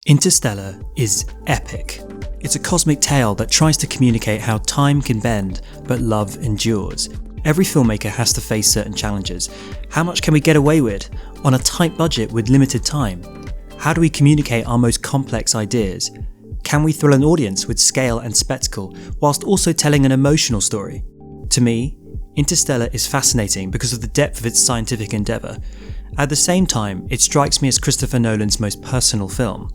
Interstellar is epic. It's a cosmic tale that tries to communicate how time can bend, but love endures. Every filmmaker has to face certain challenges. How much can we get away with on a tight budget with limited time? How do we communicate our most complex ideas? Can we thrill an audience with scale and spectacle, whilst also telling an emotional story? To me, Interstellar is fascinating because of the depth of its scientific endeavour. At the same time, it strikes me as Christopher Nolan's most personal film.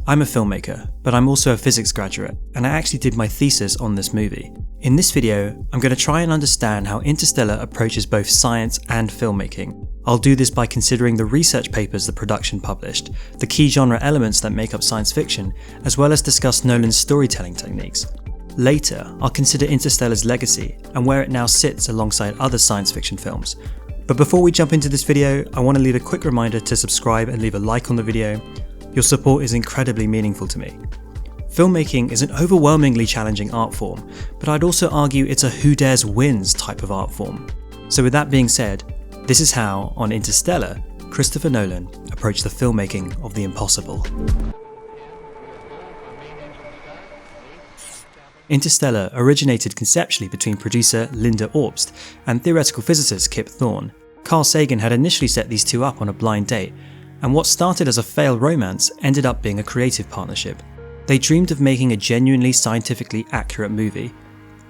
I'm a filmmaker, but I'm also a physics graduate, and I actually did my thesis on this movie. In this video, I'm going to try and understand how Interstellar approaches both science and filmmaking. I'll do this by considering the research papers the production published, the key genre elements that make up science fiction, as well as discuss Nolan's storytelling techniques. Later, I'll consider Interstellar's legacy and where it now sits alongside other science fiction films. But before we jump into this video, I want to leave a quick reminder to subscribe and leave a like on the video. Your support is incredibly meaningful to me. Filmmaking is an overwhelmingly challenging art form, but I'd also argue it's a who dares wins type of art form. So with that being said, this is how, on Interstellar, Christopher Nolan approached the filmmaking of the impossible. Interstellar originated conceptually between producer Linda Obst and theoretical physicist Kip Thorne. Carl Sagan had initially set these two up on a blind date, and what started as a failed romance ended up being a creative partnership. They dreamed of making a genuinely scientifically accurate movie.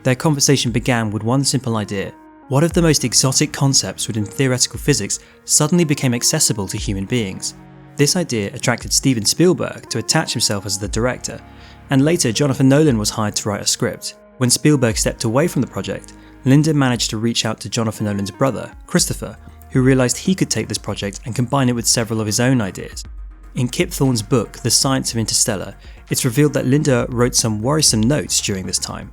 Their conversation began with one simple idea. What if the most exotic concepts within theoretical physics suddenly became accessible to human beings? This idea attracted Steven Spielberg to attach himself as the director, and later Jonathan Nolan was hired to write a script. When Spielberg stepped away from the project, Linda managed to reach out to Jonathan Nolan's brother, Christopher, who realised he could take this project and combine it with several of his own ideas. In Kip Thorne's book, The Science of Interstellar, it's revealed that Linda wrote some worrisome notes during this time.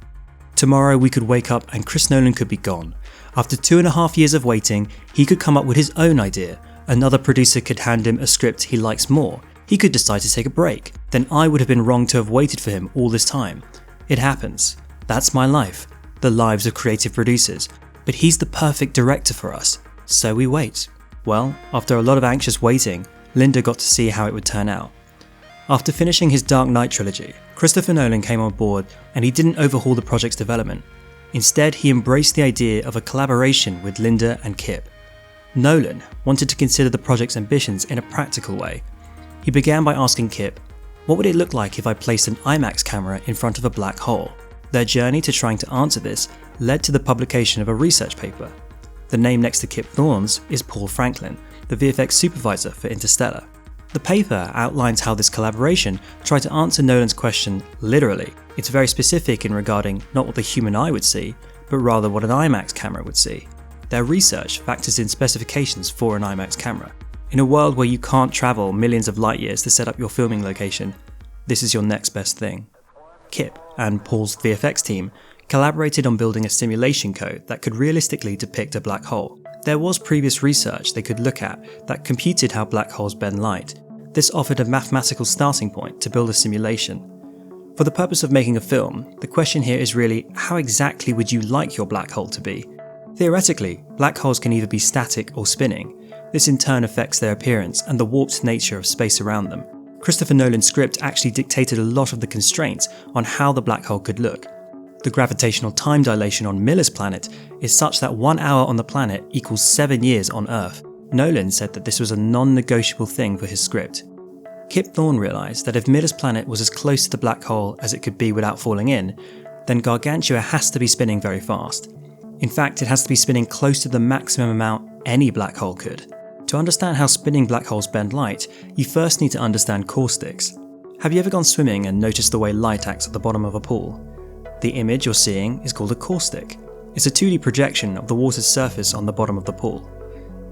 Tomorrow we could wake up and Chris Nolan could be gone. After 2.5 years of waiting, he could come up with his own idea. Another producer could hand him a script he likes more. He could decide to take a break. Then I would have been wrong to have waited for him all this time. It happens. That's my life. The lives of creative producers. But he's the perfect director for us. So we wait. Well, after a lot of anxious waiting, Linda got to see how it would turn out. After finishing his Dark Knight trilogy, Christopher Nolan came on board and he didn't overhaul the project's development. Instead, he embraced the idea of a collaboration with Linda and Kip. Nolan wanted to consider the project's ambitions in a practical way. He began by asking Kip, what would it look like if I placed an IMAX camera in front of a black hole? Their journey to trying to answer this led to the publication of a research paper. The name next to Kip Thorne's is Paul Franklin, the VFX supervisor for Interstellar. The paper outlines how this collaboration tried to answer Nolan's question literally. It's very specific in regarding not what the human eye would see, but rather what an IMAX camera would see. Their research factors in specifications for an IMAX camera. In a world where you can't travel millions of light years to set up your filming location, this is your next best thing. Kip and Paul's VFX team collaborated on building a simulation code that could realistically depict a black hole. There was previous research they could look at that computed how black holes bend light. This offered a mathematical starting point to build a simulation. For the purpose of making a film, the question here is really, how exactly would you like your black hole to be? Theoretically, black holes can either be static or spinning. This in turn affects their appearance and the warped nature of space around them. Christopher Nolan's script actually dictated a lot of the constraints on how the black hole could look. The gravitational time dilation on Miller's planet is such that 1 hour on the planet equals 7 years on Earth. Nolan said that this was a non-negotiable thing for his script. Kip Thorne realised that if Miller's planet was as close to the black hole as it could be without falling in, then Gargantua has to be spinning very fast. In fact, it has to be spinning close to the maximum amount any black hole could. To understand how spinning black holes bend light, you first need to understand caustics. Have you ever gone swimming and noticed the way light acts at the bottom of a pool? The image you're seeing is called a caustic. It's a 2D projection of the water's surface on the bottom of the pool.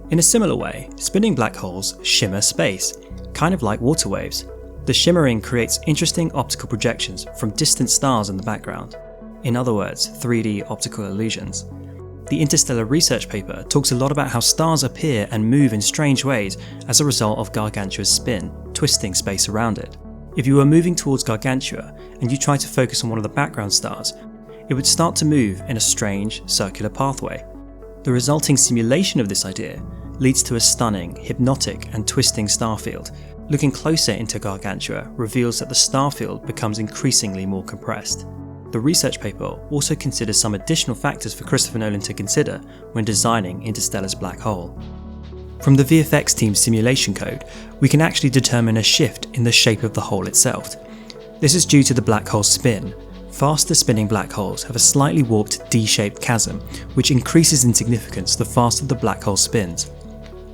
In a similar way, spinning black holes shimmer space, kind of like water waves. The shimmering creates interesting optical projections from distant stars in the background. In other words, 3D optical illusions. The Interstellar research paper talks a lot about how stars appear and move in strange ways as a result of Gargantua's spin, twisting space around it. If you were moving towards Gargantua and you tried to focus on one of the background stars, it would start to move in a strange, circular pathway. The resulting simulation of this idea leads to a stunning, hypnotic and twisting star field. Looking closer into Gargantua reveals that the star field becomes increasingly more compressed. The research paper also considers some additional factors for Christopher Nolan to consider when designing Interstellar's black hole. From the VFX team's simulation code, we can actually determine a shift in the shape of the hole itself. This is due to the black hole's spin. Faster spinning black holes have a slightly warped D-shaped chasm, which increases in significance the faster the black hole spins.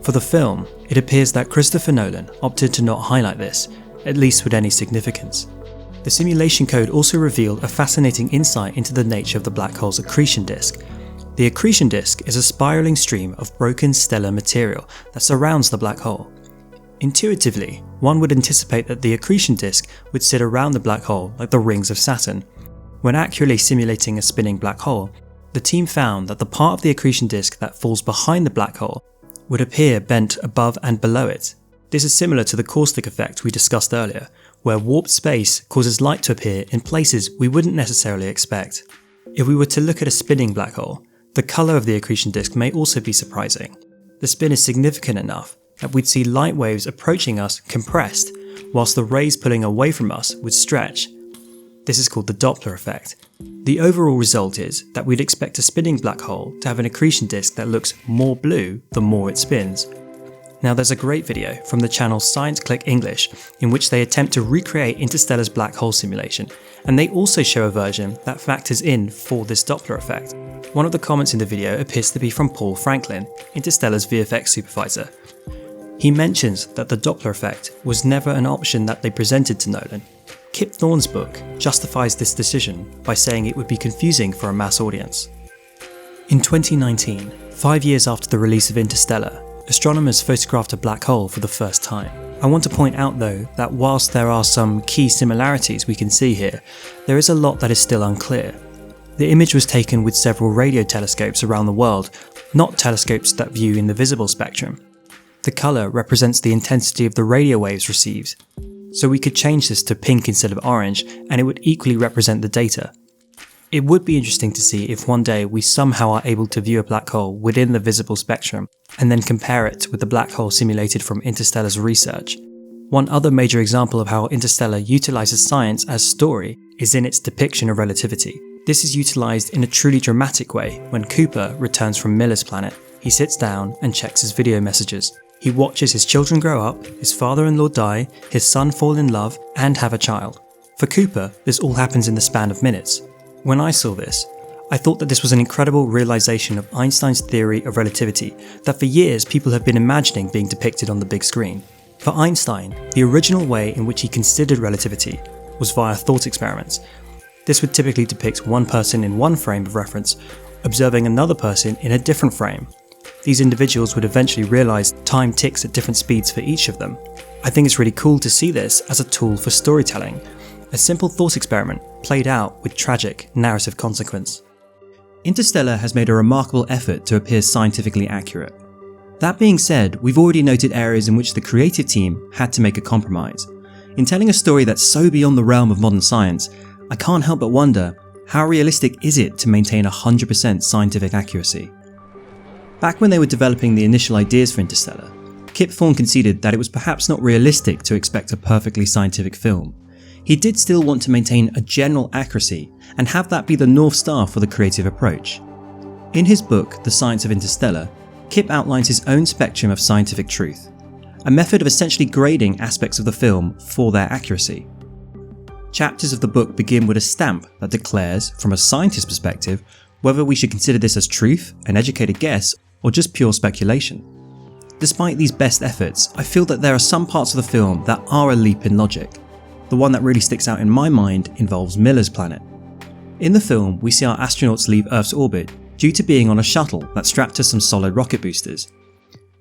For the film, it appears that Christopher Nolan opted to not highlight this, at least with any significance. The simulation code also revealed a fascinating insight into the nature of the black hole's accretion disk. The accretion disk is a spiraling stream of broken stellar material that surrounds the black hole. Intuitively, one would anticipate that the accretion disk would sit around the black hole like the rings of Saturn. When accurately simulating a spinning black hole, the team found that the part of the accretion disk that falls behind the black hole would appear bent above and below it. This is similar to the caustic effect we discussed earlier, where warped space causes light to appear in places we wouldn't necessarily expect. If we were to look at a spinning black hole, the colour of the accretion disk may also be surprising. The spin is significant enough that we'd see light waves approaching us compressed, whilst the rays pulling away from us would stretch. This is called the Doppler effect. The overall result is that we'd expect a spinning black hole to have an accretion disk that looks more blue the more it spins. Now there's a great video from the channel Science Click English in which they attempt to recreate Interstellar's black hole simulation, and they also show a version that factors in for this Doppler effect. One of the comments in the video appears to be from Paul Franklin, Interstellar's VFX supervisor. He mentions that the Doppler effect was never an option that they presented to Nolan. Kip Thorne's book justifies this decision by saying it would be confusing for a mass audience. In 2019, 5 years after the release of Interstellar, astronomers photographed a black hole for the first time. I want to point out though that whilst there are some key similarities we can see here, there is a lot that is still unclear. The image was taken with several radio telescopes around the world, not telescopes that view in the visible spectrum. The colour represents the intensity of the radio waves received, so we could change this to pink instead of orange and it would equally represent the data. It would be interesting to see if one day we somehow are able to view a black hole within the visible spectrum and then compare it with the black hole simulated from Interstellar's research. One other major example of how Interstellar utilises science as story is in its depiction of relativity. This is utilised in a truly dramatic way when Cooper returns from Miller's planet. He sits down and checks his video messages. He watches his children grow up, his father-in-law die, his son fall in love, and have a child. For Cooper, this all happens in the span of minutes. When I saw this, I thought that this was an incredible realisation of Einstein's theory of relativity that for years people have been imagining being depicted on the big screen. For Einstein, the original way in which he considered relativity was via thought experiments. This would typically depict one person in one frame of reference, observing another person in a different frame. These individuals would eventually realise time ticks at different speeds for each of them. I think it's really cool to see this as a tool for storytelling, a simple thought experiment played out with tragic narrative consequence. Interstellar has made a remarkable effort to appear scientifically accurate. That being said, we've already noted areas in which the creative team had to make a compromise. In telling a story that's so beyond the realm of modern science, I can't help but wonder, how realistic is it to maintain 100% scientific accuracy? Back when they were developing the initial ideas for Interstellar, Kip Thorne conceded that it was perhaps not realistic to expect a perfectly scientific film. He did still want to maintain a general accuracy and have that be the North Star for the creative approach. In his book, The Science of Interstellar, Kip outlines his own spectrum of scientific truth, a method of essentially grading aspects of the film for their accuracy. Chapters of the book begin with a stamp that declares, from a scientist's perspective, whether we should consider this as truth, an educated guess, or just pure speculation. Despite these best efforts, I feel that there are some parts of the film that are a leap in logic. The one that really sticks out in my mind involves Miller's planet. In the film, we see our astronauts leave Earth's orbit due to being on a shuttle that's strapped to some solid rocket boosters.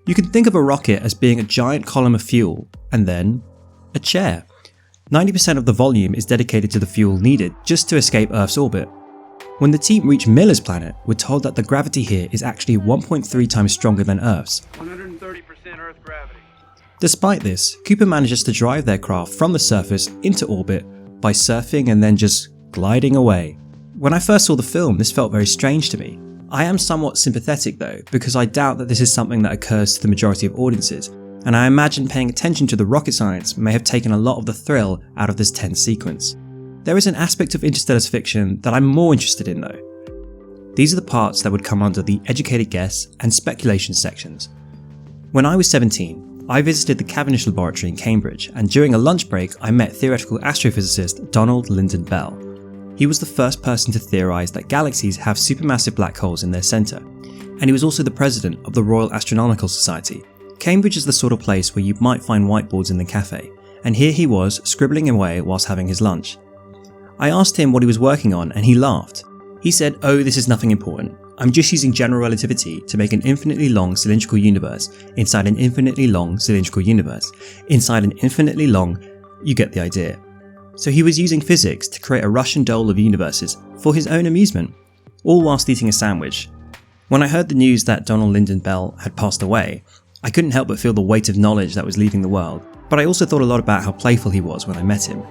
You can think of a rocket as being a giant column of fuel, and then a chair. 90% of the volume is dedicated to the fuel needed just to escape Earth's orbit. When the team reach Miller's planet, we're told that the gravity here is actually 1.3 times stronger than Earth's. 130% Earth gravity. Despite this, Cooper manages to drive their craft from the surface into orbit by surfing and then just gliding away. When I first saw the film, this felt very strange to me. I am somewhat sympathetic though, because I doubt that this is something that occurs to the majority of audiences, and I imagine paying attention to the rocket science may have taken a lot of the thrill out of this tense sequence. There is an aspect of Interstellar's fiction that I'm more interested in though. These are the parts that would come under the educated guess and speculation sections. When I was 17, I visited the Cavendish Laboratory in Cambridge, and during a lunch break I met theoretical astrophysicist Donald Lyndon Bell. He was the first person to theorise that galaxies have supermassive black holes in their centre, and he was also the president of the Royal Astronomical Society. Cambridge is the sort of place where you might find whiteboards in the cafe, and here he was scribbling away whilst having his lunch. I asked him what he was working on and he laughed. He said, "Oh, this is nothing important. I'm just using general relativity to make an infinitely long cylindrical universe inside an infinitely long cylindrical universe. Inside an infinitely long, you get the idea." So he was using physics to create a Russian doll of universes for his own amusement, all whilst eating a sandwich. When I heard the news that Donald Lyndon Bell had passed away, I couldn't help but feel the weight of knowledge that was leaving the world, but I also thought a lot about how playful he was when I met him.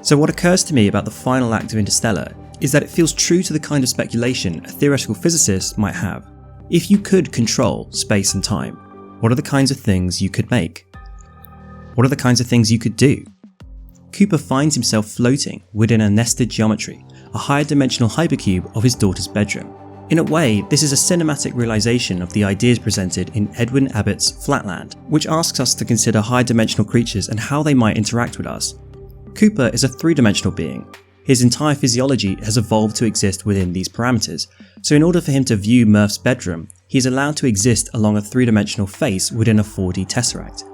So what occurs to me about the final act of Interstellar is that it feels true to the kind of speculation a theoretical physicist might have. If you could control space and time, what are the kinds of things you could make? What are the kinds of things you could do? Cooper finds himself floating within a nested geometry, a higher dimensional hypercube of his daughter's bedroom. In a way, this is a cinematic realization of the ideas presented in Edwin Abbott's Flatland, which asks us to consider high-dimensional creatures and how they might interact with us. Cooper is a three-dimensional being. His entire physiology has evolved to exist within these parameters, so in order for him to view Murph's bedroom, he is allowed to exist along a three-dimensional face within a 4D tesseract.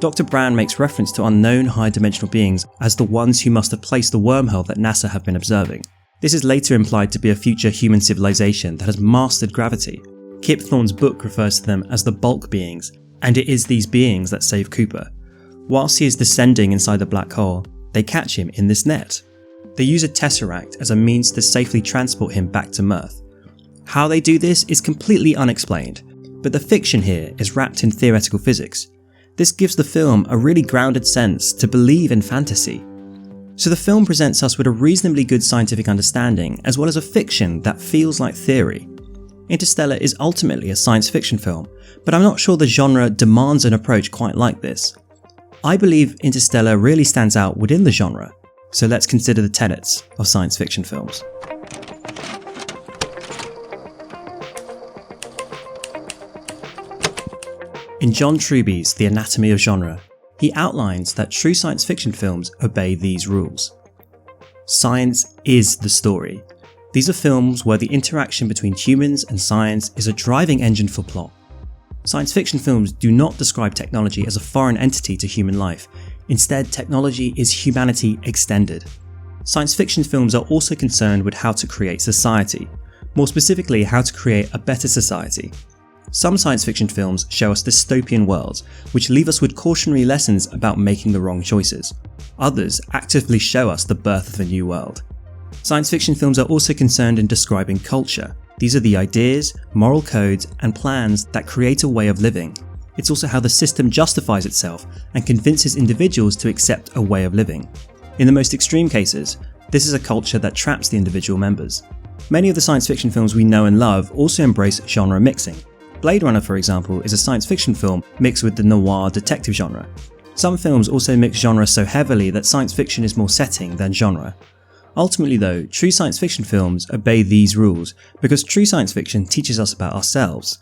Dr. Brand makes reference to unknown high-dimensional beings as the ones who must have placed the wormhole that NASA have been observing. This is later implied to be a future human civilization that has mastered gravity. Kip Thorne's book refers to them as the bulk beings, and it is these beings that save Cooper. Whilst he is descending inside the black hole, they catch him in this net. They use a tesseract as a means to safely transport him back to Murph. How they do this is completely unexplained, but the fiction here is wrapped in theoretical physics. This gives the film a really grounded sense to believe in fantasy. So the film presents us with a reasonably good scientific understanding as well as a fiction that feels like theory. Interstellar is ultimately a science fiction film, but I'm not sure the genre demands an approach quite like this. I believe Interstellar really stands out within the genre, so let's consider the tenets of science fiction films. In John Truby's The Anatomy of Genre, he outlines that true science fiction films obey these rules. Science is the story. These are films where the interaction between humans and science is a driving engine for plot. Science fiction films do not describe technology as a foreign entity to human life. Instead, technology is humanity extended. Science fiction films are also concerned with how to create society, more specifically how to create a better society. Some science fiction films show us dystopian worlds, which leave us with cautionary lessons about making the wrong choices. Others actively show us the birth of a new world. Science fiction films are also concerned in describing culture. These are the ideas, moral codes, and plans that create a way of living. It's also how the system justifies itself and convinces individuals to accept a way of living. In the most extreme cases, this is a culture that traps the individual members. Many of the science fiction films we know and love also embrace genre mixing. Blade Runner, for example, is a science fiction film mixed with the noir detective genre. Some films also mix genres so heavily that science fiction is more setting than genre. Ultimately though, true science fiction films obey these rules because true science fiction teaches us about ourselves.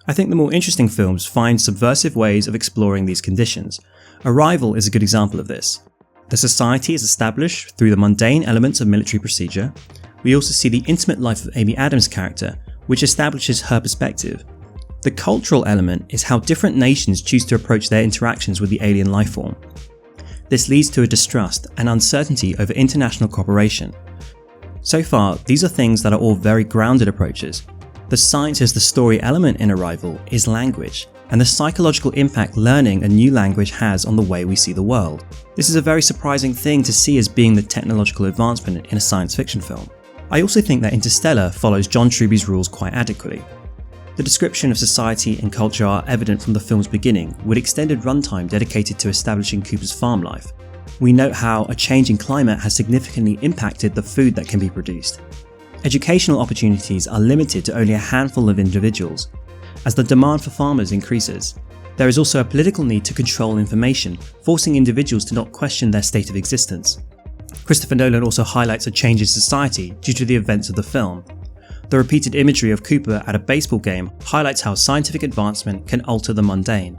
I think the more interesting films find subversive ways of exploring these conditions. Arrival is a good example of this. The society is established through the mundane elements of military procedure. We also see the intimate life of Amy Adams' character, which establishes her perspective. The cultural element is how different nations choose to approach their interactions with the alien lifeform. This leads to a distrust and uncertainty over international cooperation. So far, these are things that are all very grounded approaches. The science as the story element in Arrival is language, and the psychological impact learning a new language has on the way we see the world. This is a very surprising thing to see as being the technological advancement in a science fiction film. I also think that Interstellar follows John Truby's rules quite adequately. The description of society and culture are evident from the film's beginning, with extended runtime dedicated to establishing Cooper's farm life. We note how a change in climate has significantly impacted the food that can be produced. Educational opportunities are limited to only a handful of individuals. As the demand for farmers increases, There is also a political need to control information, forcing individuals to not question their state of existence. Christopher Nolan also highlights a change in society due to the events of the film. The repeated imagery of Cooper at a baseball game highlights how scientific advancement can alter the mundane.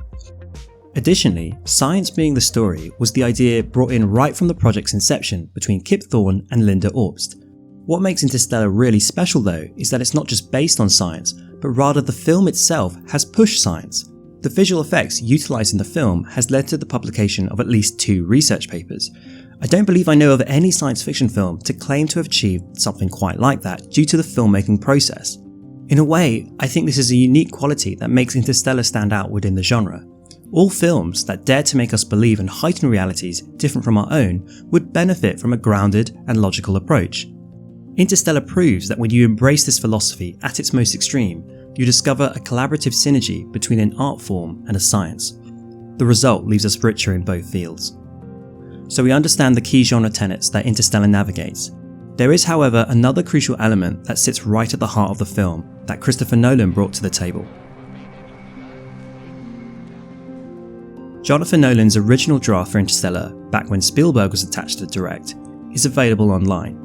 Additionally, science being the story was the idea brought in right from the project's inception between Kip Thorne and Linda Obst. What makes Interstellar really special though is that it's not just based on science, but rather the film itself has pushed science. The visual effects utilised in the film has led to the publication of at least 2 research papers. I don't believe I know of any science fiction film to claim to have achieved something quite like that due to the filmmaking process. In a way, I think this is a unique quality that makes Interstellar stand out within the genre. All films that dare to make us believe in heightened realities different from our own would benefit from a grounded and logical approach. Interstellar proves that when you embrace this philosophy at its most extreme, you discover a collaborative synergy between an art form and a science. The result leaves us richer in both fields. So we understand the key genre tenets that Interstellar navigates. There is, however, another crucial element that sits right at the heart of the film that Christopher Nolan brought to the table. Jonathan Nolan's original draft for Interstellar, back when Spielberg was attached to direct, is available online.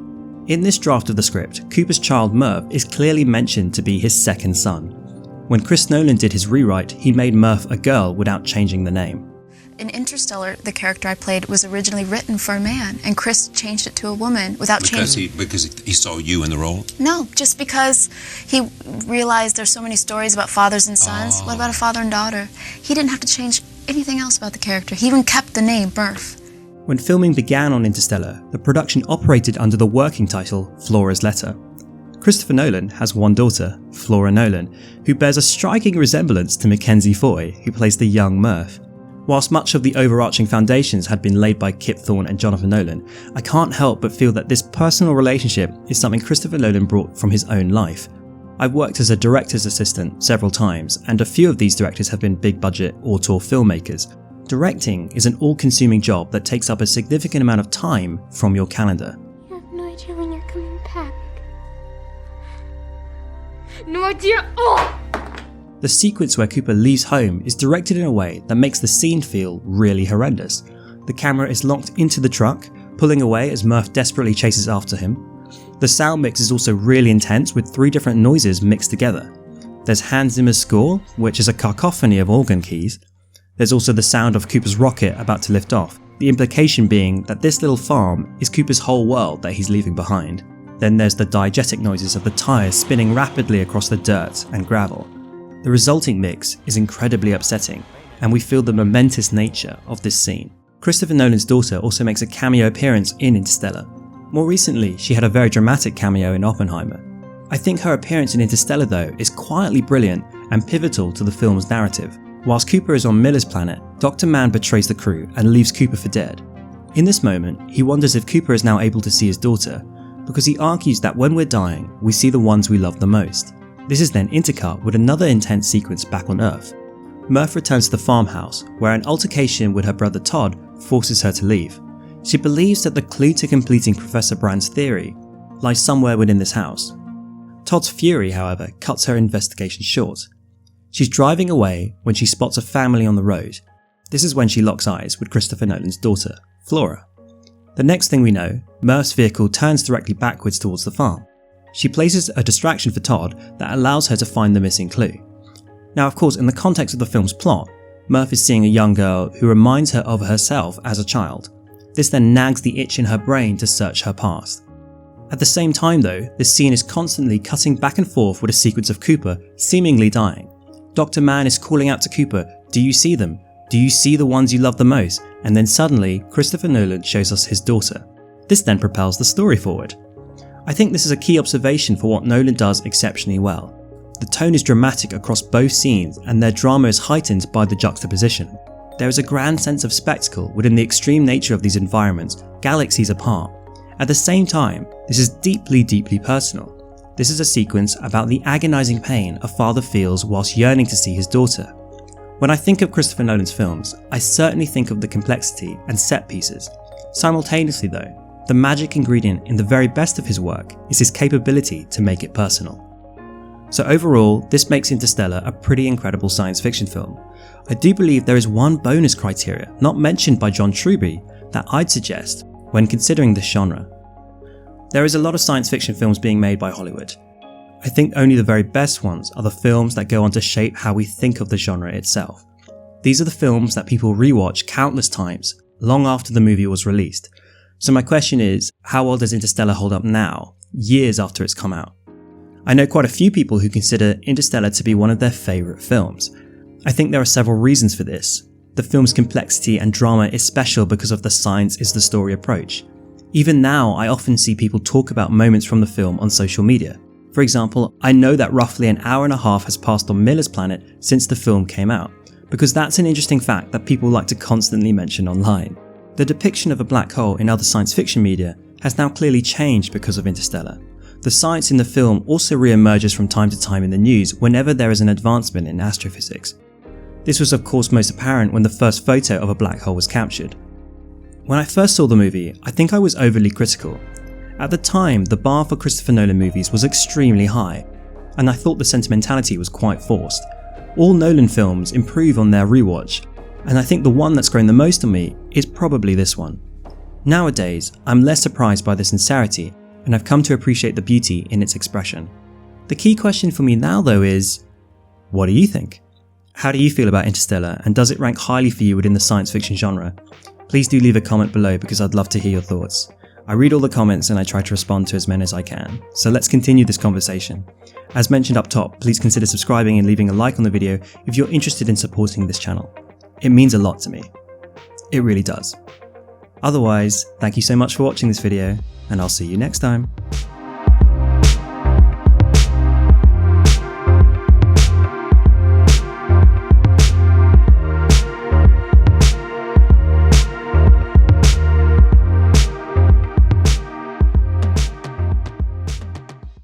In this draft of the script, Cooper's child Murph is clearly mentioned to be his second son. When Chris Nolan did his rewrite, he made Murph a girl without changing the name. In Interstellar, the character I played was originally written for a man, and Chris changed it to a woman without changing. Because he saw you in the role? No, just because he realized there's so many stories about fathers and sons. What about a father and daughter? He didn't have to change anything else about the character. He even kept the name, Murph. When filming began on Interstellar, the production operated under the working title Flora's Letter. Christopher Nolan has one daughter, Flora Nolan, who bears a striking resemblance to Mackenzie Foy, who plays the young Murph. Whilst much of the overarching foundations had been laid by Kip Thorne and Jonathan Nolan, I can't help but feel that this personal relationship is something Christopher Nolan brought from his own life. I've worked as a director's assistant several times, and a few of these directors have been big-budget auteur filmmakers. Directing is an all-consuming job that takes up a significant amount of time from your calendar. You have no idea when you're coming back. No idea! Oh! The sequence where Cooper leaves home is directed in a way that makes the scene feel really horrendous. The camera is locked into the truck, pulling away as Murph desperately chases after him. The sound mix is also really intense with 3 different noises mixed together. There's Hans Zimmer's score, which is a cacophony of organ keys. There's also the sound of Cooper's rocket about to lift off, the implication being that this little farm is Cooper's whole world that he's leaving behind. Then there's the diegetic noises of the tyres spinning rapidly across the dirt and gravel. The resulting mix is incredibly upsetting, and we feel the momentous nature of this scene. Christopher Nolan's daughter also makes a cameo appearance in Interstellar. More recently, she had a very dramatic cameo in Oppenheimer. I think her appearance in Interstellar though is quietly brilliant and pivotal to the film's narrative. Whilst Cooper is on Miller's planet, Dr. Mann betrays the crew and leaves Cooper for dead. In this moment, he wonders if Cooper is now able to see his daughter, because he argues that when we're dying, we see the ones we love the most. This is then intercut with another intense sequence back on Earth. Murph returns to the farmhouse, where an altercation with her brother Todd forces her to leave. She believes that the clue to completing Professor Brand's theory lies somewhere within this house. Todd's fury, however, cuts her investigation short. She's driving away when she spots a family on the road. This is when she locks eyes with Christopher Nolan's daughter, Flora. The next thing we know, Murph's vehicle turns directly backwards towards the farm. She places a distraction for Todd that allows her to find the missing clue. Now, of course, in the context of the film's plot, Murph is seeing a young girl who reminds her of herself as a child. This then nags the itch in her brain to search her past. At the same time though, this scene is constantly cutting back and forth with a sequence of Cooper seemingly dying. Dr. Mann is calling out to Cooper, "Do you see them? Do you see the ones you love the most?" And then suddenly, Christopher Nolan shows us his daughter. This then propels the story forward. I think this is a key observation for what Nolan does exceptionally well. The tone is dramatic across both scenes, and their drama is heightened by the juxtaposition. There is a grand sense of spectacle within the extreme nature of these environments, galaxies apart. At the same time, this is deeply, deeply personal. This is a sequence about the agonizing pain a father feels whilst yearning to see his daughter. When I think of Christopher Nolan's films, I certainly think of the complexity and set pieces. Simultaneously though, the magic ingredient in the very best of his work is his capability to make it personal. So overall, this makes Interstellar a pretty incredible science fiction film. I do believe there is one bonus criteria not mentioned by John Truby that I'd suggest when considering this genre. There is a lot of science fiction films being made by Hollywood. I think only the very best ones are the films that go on to shape how we think of the genre itself. These are the films that people rewatch countless times, long after the movie was released. So my question is, how well does Interstellar hold up now, years after it's come out? I know quite a few people who consider Interstellar to be one of their favourite films. I think there are several reasons for this. The film's complexity and drama is special because of the science is the story approach. Even now, I often see people talk about moments from the film on social media. For example, I know that roughly an hour and a half has passed on Miller's Planet since the film came out, because that's an interesting fact that people like to constantly mention online. The depiction of a black hole in other science fiction media has now clearly changed because of Interstellar. The science in the film also re-emerges from time to time in the news whenever there is an advancement in astrophysics. This was of course most apparent when the first photo of a black hole was captured. When I first saw the movie, I think I was overly critical. At the time, the bar for Christopher Nolan movies was extremely high, and I thought the sentimentality was quite forced. All Nolan films improve on their rewatch, and I think the one that's grown the most on me is probably this one. Nowadays, I'm less surprised by the sincerity, and I've come to appreciate the beauty in its expression. The key question for me now though is, what do you think? How do you feel about Interstellar, and does it rank highly for you within the science fiction genre? Please do leave a comment below because I'd love to hear your thoughts. I read all the comments and I try to respond to as many as I can, so let's continue this conversation. As mentioned up top, please consider subscribing and leaving a like on the video if you're interested in supporting this channel. It means a lot to me. It really does. Otherwise, thank you so much for watching this video, and I'll see you next time.